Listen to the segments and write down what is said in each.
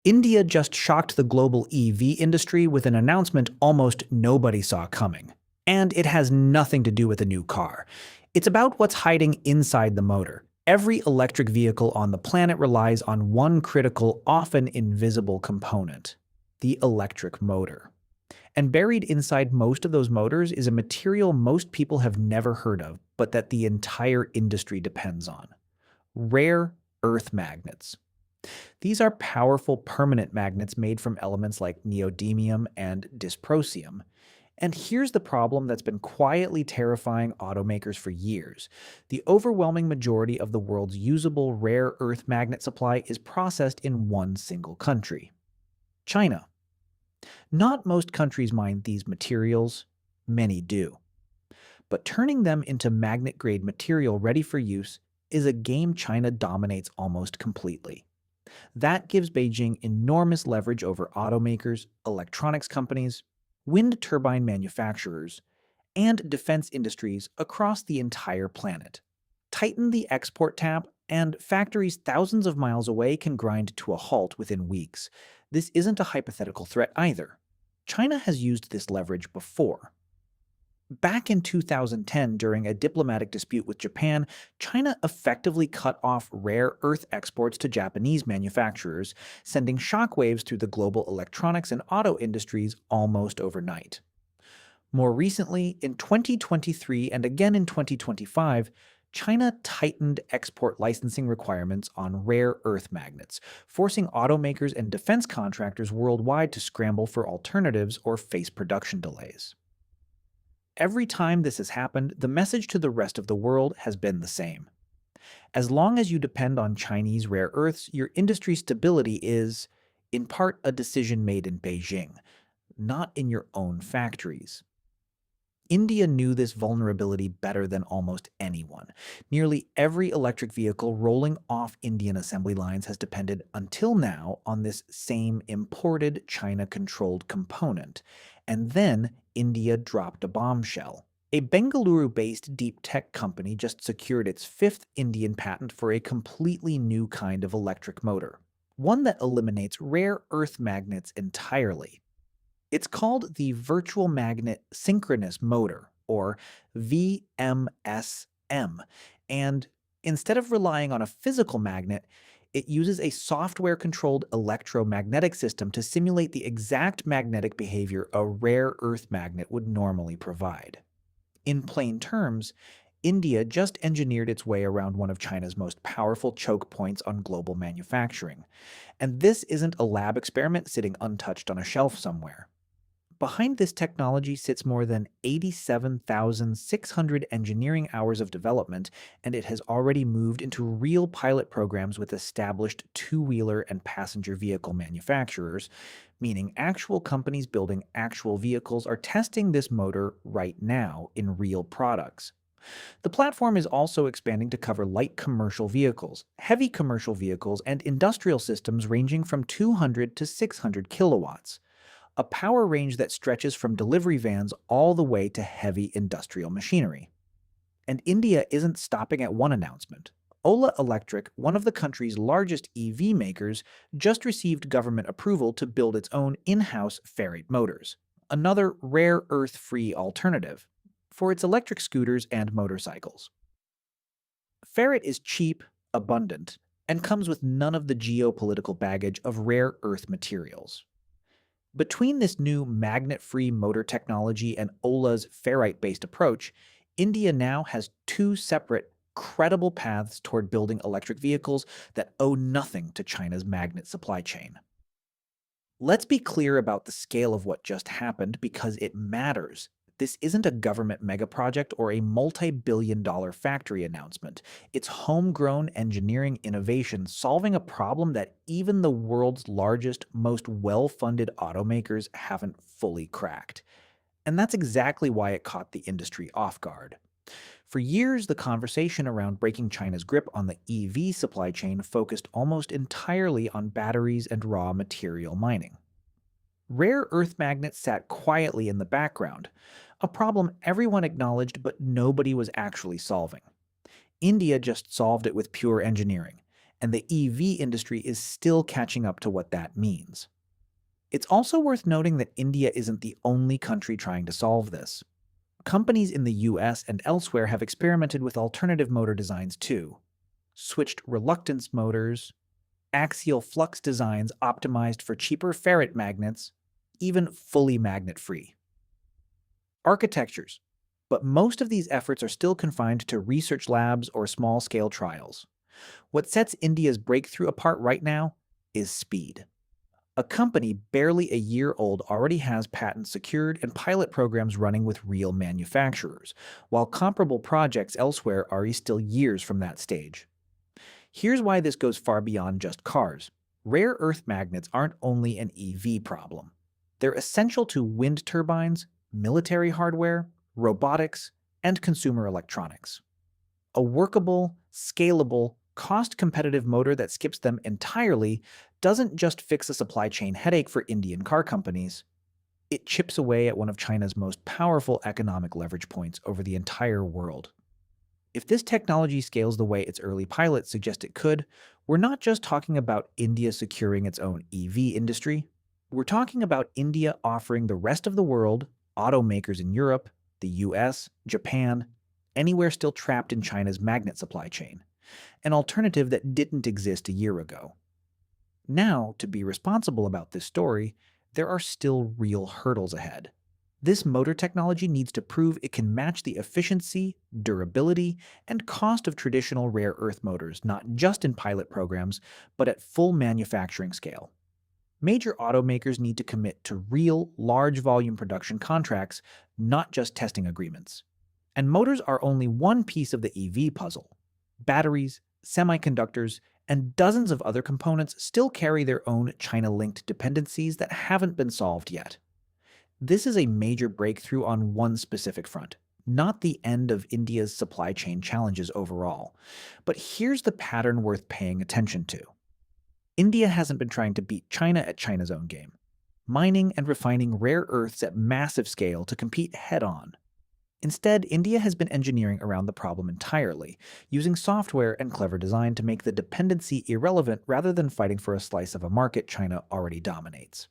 India just shocked the global EV industry with an announcement almost nobody saw coming. And it has nothing to do with a new car. It's about what's hiding inside the motor. Every electric vehicle on the planet relies on one critical, often invisible component: the electric motor. And buried inside most of those motors is a material most people have never heard of, but that the entire industry depends on: rare earth magnets. These are powerful permanent magnets made from elements like neodymium and dysprosium. And here's the problem that's been quietly terrifying automakers for years. The overwhelming majority of the world's usable rare earth magnet supply is processed in one single country: China. Not most countries mine these materials, many do. But turning them into magnet-grade material ready for use is a game China dominates almost completely. That gives Beijing enormous leverage over automakers, electronics companies, wind turbine manufacturers, and defense industries across the entire planet. Tighten the export tap, and factories thousands of miles away can grind to a halt within weeks. This isn't a hypothetical threat either. China has used this leverage before. Back in 2010, during a diplomatic dispute with Japan, China effectively cut off rare earth exports to Japanese manufacturers, sending shockwaves through the global electronics and auto industries almost overnight. More recently, in 2023 and again in 2025, China tightened export licensing requirements on rare earth magnets, forcing automakers and defense contractors worldwide to scramble for alternatives or face production delays. Every time this has happened, the message to the rest of the world has been the same: as long as you depend on Chinese rare earths, your industry stability is, in part, a decision made in Beijing, not in your own factories. India knew this vulnerability better than almost anyone. Nearly every electric vehicle rolling off Indian assembly lines has depended until now on this same imported China-controlled component. And then India dropped a bombshell. A Bengaluru-based deep tech company just secured its fifth Indian patent for a completely new kind of electric motor, one that eliminates rare earth magnets entirely. It's called the Virtual Magnet Synchronous Motor, or VMSM, and instead of relying on a physical magnet, it uses a software-controlled electromagnetic system to simulate the exact magnetic behavior a rare earth magnet would normally provide. In plain terms, India just engineered its way around one of China's most powerful choke points on global manufacturing. And this isn't a lab experiment sitting untouched on a shelf somewhere. Behind this technology sits more than 87,600 engineering hours of development, and it has already moved into real pilot programs with established two-wheeler and passenger vehicle manufacturers, meaning actual companies building actual vehicles are testing this motor right now in real products. The platform is also expanding to cover light commercial vehicles, heavy commercial vehicles, and industrial systems ranging from 200 to 600 kilowatts, a power range that stretches from delivery vans all the way to heavy industrial machinery. And India isn't stopping at one announcement. Ola Electric, one of the country's largest EV makers, just received government approval to build its own in-house ferrite motors, another rare earth-free alternative, for its electric scooters and motorcycles. Ferrite is cheap, abundant, and comes with none of the geopolitical baggage of rare earth materials. Between this new magnet-free motor technology and Ola's ferrite-based approach, India now has two separate, credible paths toward building electric vehicles that owe nothing to China's magnet supply chain. Let's be clear about the scale of what just happened because it matters. This isn't a government megaproject or a multi-billion-dollar factory announcement. It's homegrown engineering innovation solving a problem that even the world's largest, most well-funded automakers haven't fully cracked. And that's exactly why it caught the industry off guard. For years, the conversation around breaking China's grip on the EV supply chain focused almost entirely on batteries and raw material mining. Rare earth magnets sat quietly in the background, a problem everyone acknowledged but nobody was actually solving. India just solved it with pure engineering, and the EV industry is still catching up to what that means. It's also worth noting that India isn't the only country trying to solve this. Companies in the US and elsewhere have experimented with alternative motor designs too. Switched reluctance motors, axial flux designs optimized for cheaper ferrite magnets, even fully magnet-free architectures. But most of these efforts are still confined to research labs or small-scale trials. What sets India's breakthrough apart right now is speed. A company barely a year old already has patents secured and pilot programs running with real manufacturers, while comparable projects elsewhere are still years from that stage. Here's why this goes far beyond just cars. Rare earth magnets aren't only an EV problem. They're essential to wind turbines, military hardware, robotics, and consumer electronics. A workable, scalable, cost-competitive motor that skips them entirely doesn't just fix a supply chain headache for Indian car companies. It chips away at one of China's most powerful economic leverage points over the entire world. If this technology scales the way its early pilots suggest it could, we're not just talking about India securing its own EV industry. We're talking about India offering the rest of the world, automakers in Europe, the US, Japan, anywhere still trapped in China's magnet supply chain, an alternative that didn't exist a year ago. Now, to be responsible about this story, there are still real hurdles ahead. This motor technology needs to prove it can match the efficiency, durability, and cost of traditional rare earth motors, not just in pilot programs, but at full manufacturing scale. Major automakers need to commit to real, large-volume production contracts, not just testing agreements. And motors are only one piece of the EV puzzle. Batteries, semiconductors, and dozens of other components still carry their own China-linked dependencies that haven't been solved yet. This is a major breakthrough on one specific front, not the end of India's supply chain challenges overall. But here's the pattern worth paying attention to. India hasn't been trying to beat China at China's own game, mining and refining rare earths at massive scale to compete head-on. Instead, India has been engineering around the problem entirely, using software and clever design to make the dependency irrelevant rather than fighting for a slice of a market China already dominates.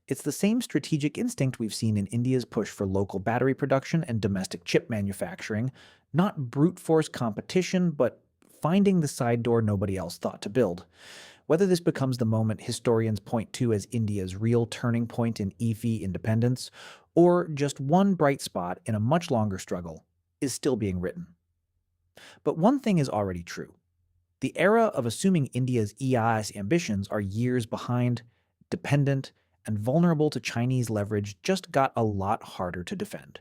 It's the same strategic instinct we've seen in India's push for local battery production and domestic chip manufacturing, not brute force competition, but finding the side door nobody else thought to build. Whether this becomes the moment historians point to as India's real turning point in EV independence, or just one bright spot in a much longer struggle, is still being written. But one thing is already true. The era of assuming India's EIS ambitions are years behind, dependent, and vulnerable to Chinese leverage just got a lot harder to defend.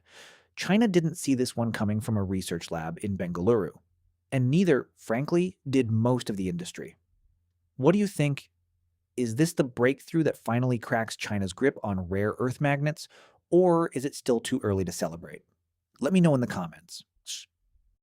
China didn't see this one coming from a research lab in Bengaluru, and neither, frankly, did most of the industry. What do you think? Is this the breakthrough that finally cracks China's grip on rare earth magnets, or is it still too early to celebrate? Let me know in the comments.